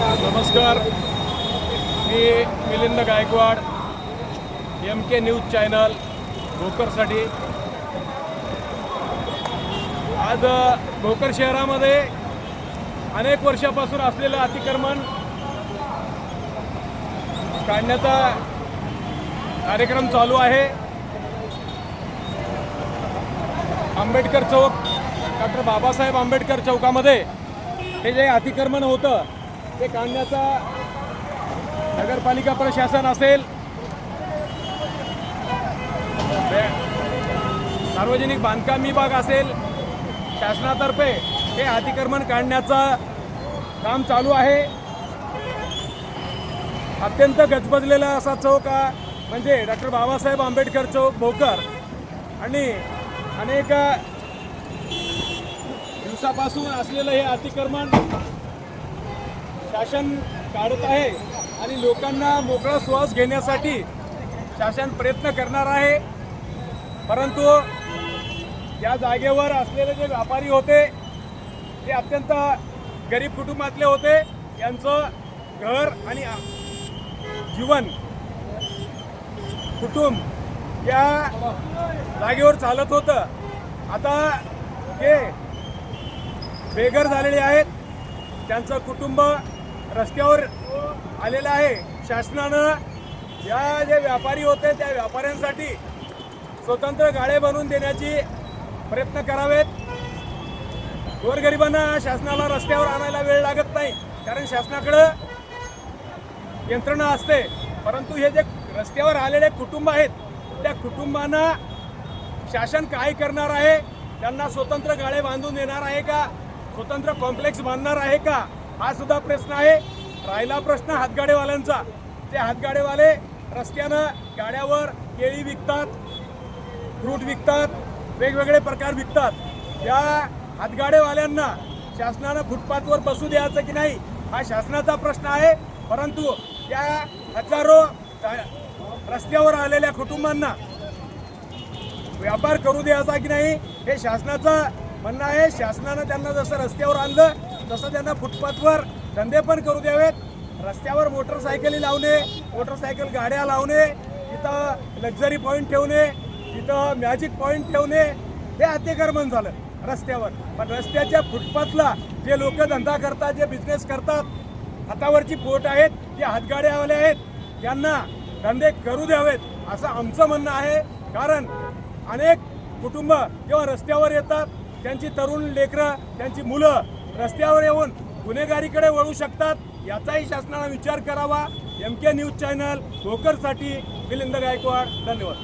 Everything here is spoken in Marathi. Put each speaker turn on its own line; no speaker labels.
नमस्कार, मी Milind Gaikwad, MK news channel भोकरसाठी। आज भोकर शहरामध्ये अनेक वर्षापासून असलेलं अतिक्रमण काढण्याचा कार्यक्रम चालू आहे। आंबेडकर चौक, डॉक्टर बाबासाहेब आंबेडकर चौकामध्ये हे जे अतिक्रमण होतं ते काढण्याचा नगरपालिका प्रशासन असेल, सार्वजनिक बांधकाम विभाग असेल, शासनातर्फे हे अतिक्रमण काढण्याचा काम चालू आहे। अत्यंत गजबजलेला असा चौक म्हणजे डॉक्टर बाबासाहेब आंबेडकर चौक भोकर, आणि अनेक दिवसापासून असलेलं हे अतिक्रमण शासन काढत आहे आणि लोकांना मोकळा श्वास घेण्यासाठी शासन प्रयत्न करणार आहे। परंतु या जागेवर असलेले जे व्यापारी होते ते अत्यंत गरीब कुटुंबातले होते। यांचं घर आणि जीवन कुटुंब या जागेवर चालत होतं। आता ते बेघर झालेले आहेत, त्यांचं कुटुंब रस्त्यावर आलेलं आहे। शासनानं या जे व्यापारी होते त्या व्यापाऱ्यांसाठी स्वतंत्र गाळे बनवून देण्याची प्रयत्न करावेत। गोरगरिबांना शासनाला रस्त्यावर आणायला वेळ लागत नाही, कारण शासनाकडं यंत्रणा असते। परंतु हे जे रस्त्यावर आलेले कुटुंब आहेत त्या कुटुंबांना शासन काय करणार आहे? त्यांना स्वतंत्र गाळे बांधून देणार आहे का? स्वतंत्र कॉम्प्लेक्स बांधणार आहे का? हा सुद्धा प्रश्न आहे। राहिला प्रश्न हातगाडेवाल्यांचा, ते हातगाडेवाले रस्त्यानं गाड्यावर केळी विकतात, फ्रूट विकतात, वेगवेगळे प्रकार विकतात। या हातगाडेवाल्यांना शासनानं फुटपाथवर बसू द्यायचं की नाही हा शासनाचा प्रश्न आहे। परंतु या हजारो रस्त्यावर आलेल्या कुटुंबांना व्यापार करू द्यायचा की नाही हे शासनाचं म्हणणं आहे। शासनानं त्यांना जसं रस्त्यावर आणलं तसं त्यांना फुटपाथवर धंदे पण करू द्यावेत। रस्त्यावर मोटरसायकली लावणे, मोटरसायकल गाड्या लावणे, तिथं लक्झरी पॉईंट ठेवणे, तिथं मॅजिक पॉईंट ठेवणे हे अतिक्रमण झालं रस्त्यावर। पण रस्त्याच्या फुटपाथला जे लोक धंदा करतात, जे बिझनेस करतात, हातावरची पोट आहेत, जे हातगाड्यावाले आहेत, त्यांना धंदे करू द्यावेत असं आमचं म्हणणं आहे। कारण अनेक कुटुंब जेव्हा रस्त्यावर येतात त्यांची तरुण लेकरं, त्यांची मुलं रस्त्यावर येऊन गुन्हेगारीकडे वळू शकतात, याचाही शासनाने विचार करावा। MK न्यूज चॅनल भोकरसाठी मिलिंद गायकवाड, धन्यवाद।